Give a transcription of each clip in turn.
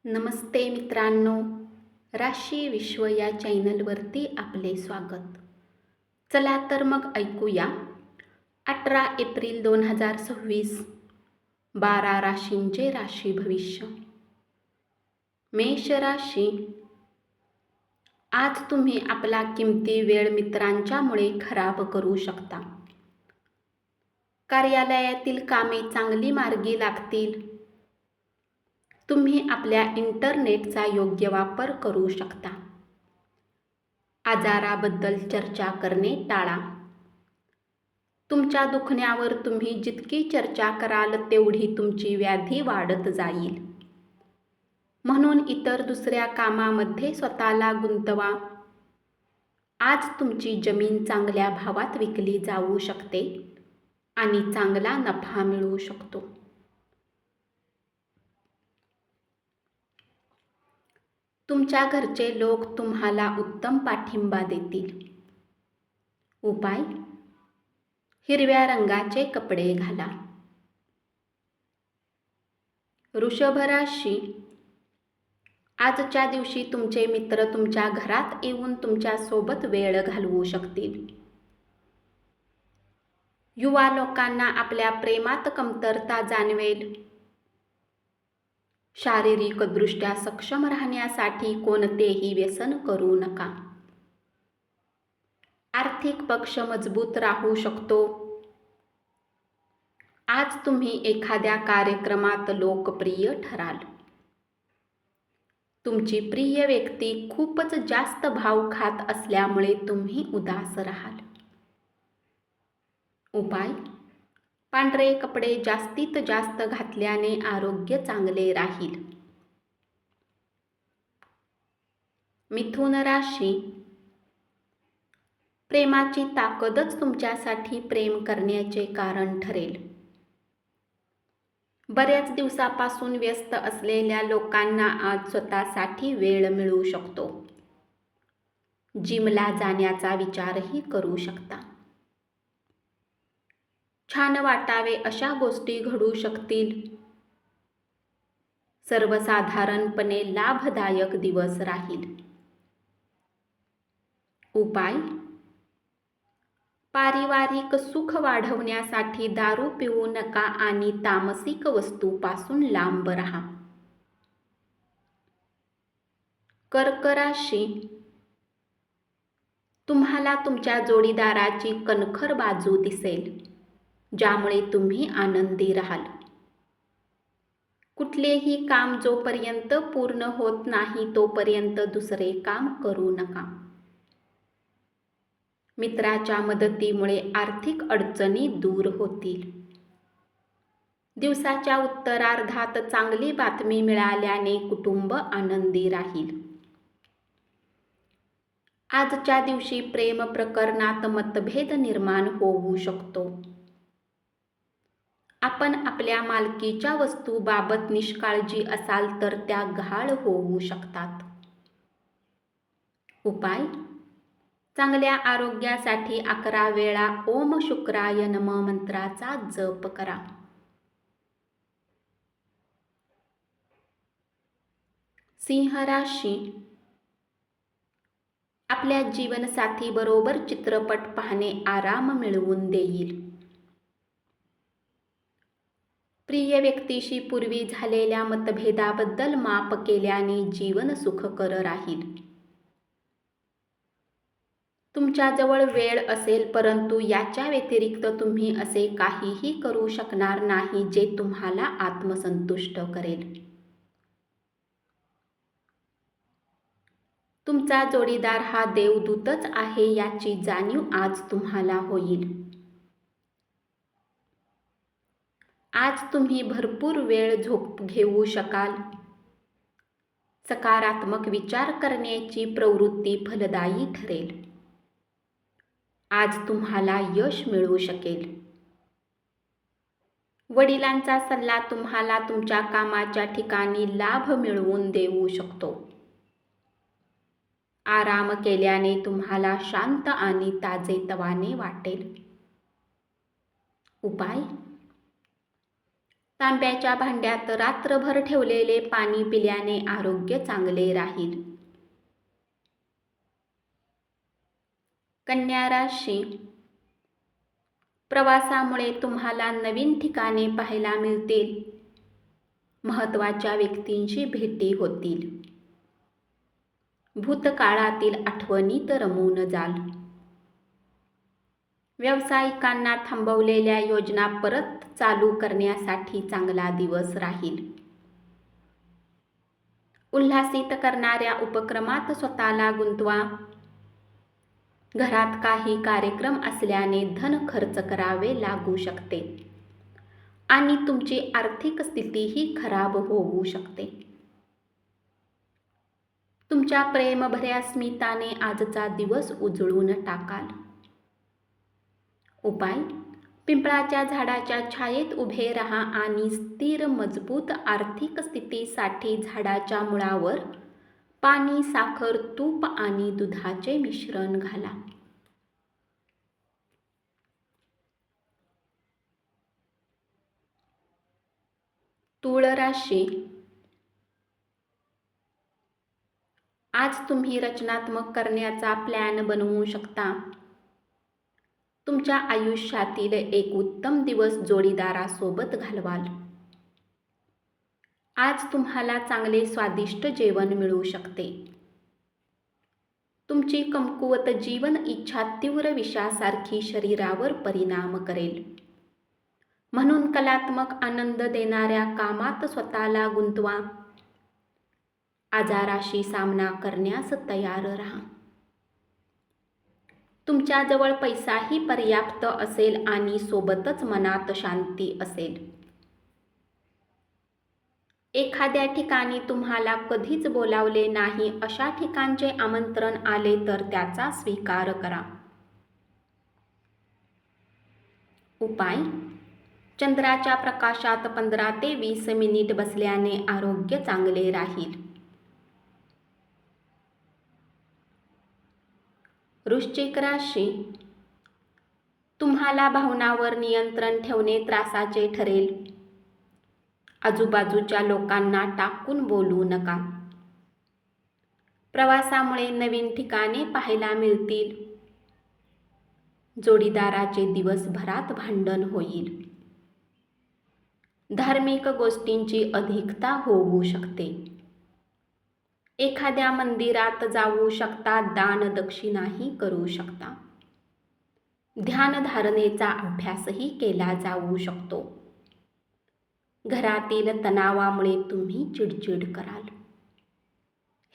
नमस्ते मित्रांनो, राशी विश्व या चॅनलवरती आपले स्वागत. चला तर मग ऐकूया 18 एप्रिल 2026 12 राशींचे राशी भविष्य. मेष राशी, आज तुम्ही आपला किमती वेळ मित्रांच्यामुळे खराब करू शकता. कार्यालयातील कामे चांगली मार्गी लागतील. तुम्ही आपल्या इंटरनेटचा योग्य वापर करू शकता. आजाराबद्दल चर्चा करणे टाळा. तुमच्या दुखण्यावर तुम्ही जितकी चर्चा कराल तेवढी तुमची व्याधी वाढत जाईल. म्हणून इतर दुसऱ्या कामामध्ये स्वतःला गुंतवा. आज तुमची जमीन चांगल्या भावात विकली जाऊ शकते आणि चांगला नफा मिळू शकतो. तुमच्या घरचे लोक तुम्हाला उत्तम पाठिंबा देतील. उपाय: हिरव्या रंगाचे कपडे घाला. वृषभ राशी, आजच्या दिवशी तुमचे मित्र तुमच्या घरात येऊन तुमच्या सोबत वेळ घालवू शकतील. युवा लोकांना आपल्या प्रेमात कमतरता जाणवेल. शारीरिकदृष्ट्या सक्षम राहण्यासाठी कोणतेही व्यसन करू नका. आर्थिक पक्ष मजबूत राहू शकतो. आज तुम्ही एखाद्या कार्यक्रमात लोकप्रिय ठराल. तुमची प्रिय व्यक्ती खूपच जास्त भाव खात असल्यामुळे तुम्ही उदास राहाल. उपाय: पांढरे कपडे जास्तीत जास्त घातल्याने आरोग्य चांगले राहील. मिथुन राशी, प्रेमाची ताकदच तुमच्यासाठी प्रेम करण्याचे कारण ठरेल. बऱ्याच दिवसापासून व्यस्त असलेल्या लोकांना आज स्वतःसाठी वेळ मिळू शकतो. जिमला जाण्याचा विचारही करू शकता. छान वाटावे अशा गोष्टी घडू शकतील. सर्वसाधारणपणे लाभदायक दिवस राहील. उपाय: पारिवारिक सुख वाढवण्यासाठी दारू पिऊ नका आणि तामसिक वस्तूपासून लांब राहा. कर्क राशी, तुम्हाला तुमच्या जोडीदाराची कणखर बाजू दिसेल, ज्यामुळे तुम्ही आनंदी राहाल. कुठलेही काम जोपर्यंत पूर्ण होत नाही तोपर्यंत दुसरे काम करू नका. मित्राच्या मदतीमुळे आर्थिक अडचणी दूर होतील. दिवसाच्या उत्तरार्धात चांगली बातमी मिळाल्याने कुटुंब आनंदी राहील. आजच्या दिवशी प्रेम प्रकरणात मतभेद निर्माण होऊ शकतो. आपण आपल्या मालकीच्या वस्तूबाबत निष्काळजी असाल तर त्या गहाळ होऊ शकतात. उपाय: चांगल्या आरोग्यासाठी 11 वेळा ओम शुक्राय नमः मंत्राचा जप करा. सिंह राशी, आपल्या जीवनसाथी बरोबर चित्रपट पाहणे आराम मिळवून देईल. प्रिय व्यक्तीशी पूर्वी झालेल्या मतभेदाबद्दल माफ केल्याने जीवन सुखकर राहील. तुमच्याजवळ वेळ असेल, परंतु याच्या व्यतिरिक्त तुम्ही असे काहीही करू शकणार नाही जे तुम्हाला आत्मसंतुष्ट करेल. तुमचा जोडीदार हा देवदूतच आहे याची जाणीव आज तुम्हाला होईल. आज तुम्ही भरपूर वेळ झोप घेऊ शकाल. सकारात्मक विचार करण्याची प्रवृत्ती फलदायी ठरेल. आज तुम्हाला यश मिळू शकेल. वडिलांचा सल्ला तुम्हाला तुमच्या कामाच्या ठिकाणी लाभ मिळवून देऊ शकतो. आराम केल्याने तुम्हाला शांत आणि ताजेतवाने वाटेल. उपाय: तांब्याच्या भांड्यात रात्रभर ठेवलेले पाणी पिल्याने आरोग्य चांगले राहील. कन्या राशी, प्रवासामुळे तुम्हाला नवीन ठिकाणे पाहायला मिळतील. महत्त्वाच्या व्यक्तींशी भेटी होतील. भूतकाळातील आठवणीत रमून जाल. व्यावसायिकांना थांबवलेल्या योजना परत चालू करण्यासाठी चांगला दिवस राहील. उल्हासित करणाऱ्या उपक्रमात स्वतःला गुंतवा. घरात काही कार्यक्रम असल्याने धन खर्च करावे लागू शकते आणि तुमची आर्थिक स्थितीही खराब होऊ शकते. तुमच्या प्रेमभऱ्या स्मिताने आजचा दिवस उजळून टाकाल. उपाय: पिंपळाच्या झाडाच्या छायेत उभे राहा आणि स्थिर मजबूत आर्थिक स्थितीसाठी झाडाच्या मुळावर पाणी, साखर, तूप आणि दुधाचे मिश्रण घाला. तूळ राशी, आज तुम्ही रचनात्मक करण्याचा प्लॅन बनवू शकता. तुमच्या आयुष्यातील एक उत्तम दिवस जोडीदारासोबत घालवाल. आज तुम्हाला चांगले स्वादिष्ट जेवण मिळू शकते. तुमची कमकुवत जीवन इच्छा तीव्र विषासारखी शरीरावर परिणाम करेल. म्हणून कलात्मक आनंद देणाऱ्या कामात स्वतःला गुंतवा. आजाराशी सामना करण्यास तयार राहा. तुमच्याजवळ पैसाही पर्याप्त असेल आणि सोबतच मनात शांती असेल. एखाद्या ठिकाणी तुम्हाला कधीच बोलावले नाही अशा ठिकाणचे आमंत्रण आले तर त्याचा स्वीकार करा. उपाय: चंद्राच्या प्रकाशात 15 ते 20 मिनिट बसल्याने आरोग्य चांगले राहील. वृश्चिक राशी, तुम्हाला भावनांवर नियंत्रण ठेवणे त्रासाचे ठरेल. आजूबाजूच्या लोकांना टाकून बोलू नका. प्रवासामुळे नवीन ठिकाणे पाहायला मिळतील. जोडीदाराचे दिवसभरात भांडण होईल. धार्मिक गोष्टींची अधिकता होऊ शकते. एखाद्या मंदिरात जाऊ शकता. दान दक्षिणाही करू शकता. ध्यानधारणेचा अभ्यासही केला जाऊ शकतो. घरातील तणावामुळे तुम्ही चिडचिड कराल.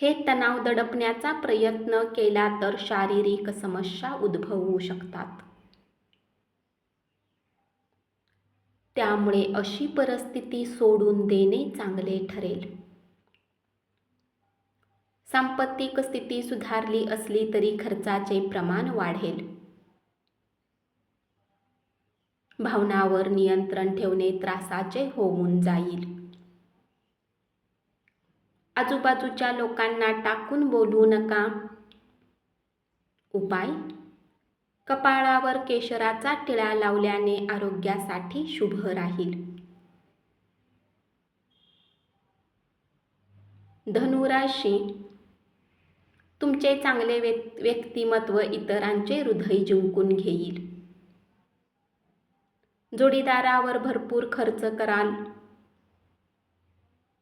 हे तणाव दडपण्याचा प्रयत्न केला तर शारीरिक समस्या उद्भवू शकतात. त्यामुळे अशी परिस्थिती सोडून देणे चांगले ठरेल. सांपत्तिक स्थिती सुधारली असली तरी खर्चाचे प्रमाण वाढेल. भावनांवर नियंत्रण ठेवणे त्रासाचे होऊन जाईल. आजूबाजूच्या लोकांना टाकून बोलू नका. उपाय: कपाळावर केशराचा टिळा लावल्याने आरोग्यासाठी शुभ राहील. धनु राशी, तुमचे चांगले व्यक्तिमत्व इतरांचे हृदय जिंकून घेईल. जोडीदारावर भरपूर खर्च कराल.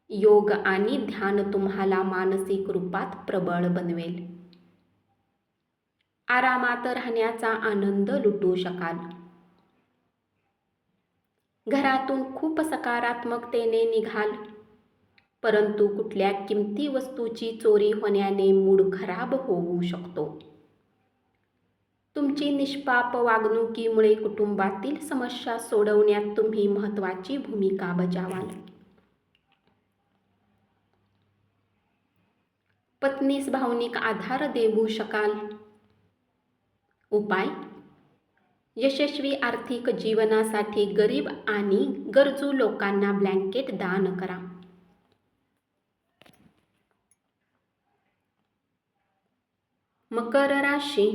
योग आणि ध्यान तुम्हाला मानसिक रूपात प्रबळ बनवेल. आरामात राहण्याचा आनंद लुटू शकाल. घरातून खूप सकारात्मकतेने निघाल. परंतु कुठल्या किमती वस्तूची चोरी होण्याने मूड खराब होऊ शकतो. तुमची निष्पाप वागणुकीमुळे कुटुंबातील समस्या सोडवण्यात तुम्ही महत्त्वाची भूमिका बजावाल. पत्नीस भावनिक आधार देऊ शकाल. उपाय: यशस्वी आर्थिक जीवनासाठी गरीब आणि गरजू लोकांना ब्लँकेट दान करा. मकर राशी,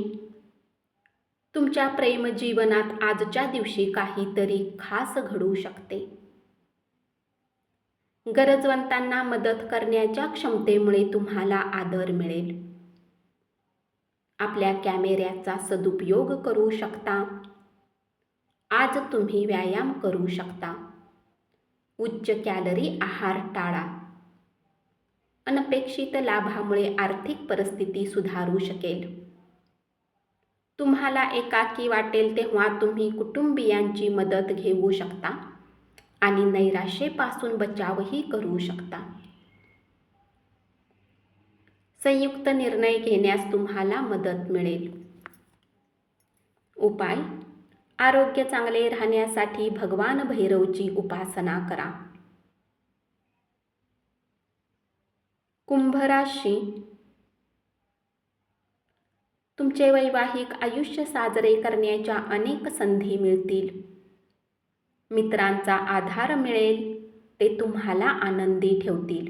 तुमच्या प्रेमजीवनात आजच्या दिवशी काहीतरी खास घडू शकते. गरजवंतांना मदत करण्याच्या क्षमतेमुळे तुम्हाला आदर मिळेल. आपल्या कॅमेऱ्याचा सदुपयोग करू शकता. आज तुम्ही व्यायाम करू शकता. उच्च कॅलरी आहार टाळा. अनपेक्षित लाभामुळे आर्थिक परिस्थिती सुधारू शकेल. तुम्हाला एकाकी वाटेल तेव्हा तुम्ही कुटुंबियांची मदत घेऊ शकता आणि नैराश्येपासून बचावही करू शकता. संयुक्त निर्णय घेण्यास तुम्हाला मदत मिळेल. उपाय: आरोग्य चांगले राहण्यासाठी भगवान भैरवची उपासना करा. कुंभ राशी, तुमचे वैवाहिक आयुष्य साजरे करण्याच्या अनेक संधी मिळतील. मित्रांचा आधार मिळेल, ते तुम्हाला आनंदी ठेवतील.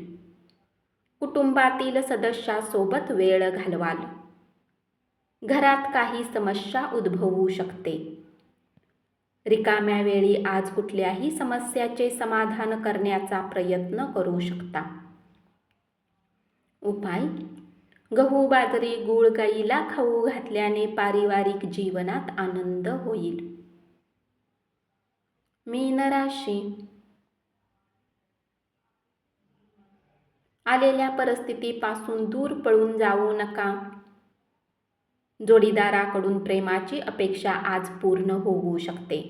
कुटुंबातील सदस्यासोबत वेळ घालवाल. घरात काही समस्या उद्भवू शकते. रिकाम्या वेळी आज कुठल्याही समस्याचे समाधान करण्याचा प्रयत्न करू शकता. उपाय: गहू, बाजरी, गूळ गाईला खाऊ घातल्याने पारिवारिक जीवनात आनंद होईल. मीन राशी, आलेल्या परिस्थितीपासून दूर पळून जाऊ नका. जोडीदाराकडून प्रेमाची अपेक्षा आज पूर्ण होऊ शकते.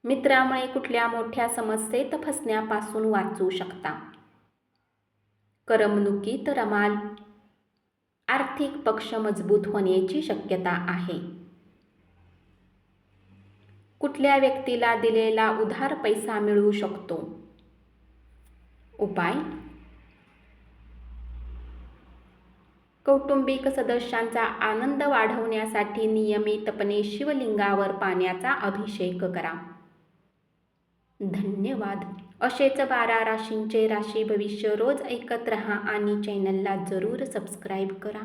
मित्रामुळे कुठल्या मोठ्या समस्येत फसण्यापासून वाचू शकता. करमणुकीत रमाल. आर्थिक पक्ष मजबूत होण्याची शक्यता आहे. कुठल्या व्यक्तीला दिलेला उधार पैसा मिळू शकतो. उपाय: कौटुंबिक सदस्यांचा आनंद वाढवण्यासाठी नियमितपणे शिवलिंगावर पाण्याचा अभिषेक करा. धन्यवाद. असेच 12 राशींचे राशी भविष्य रोज ऐकत रहा आणि चॅनलला जरूर सबस्क्राईब करा.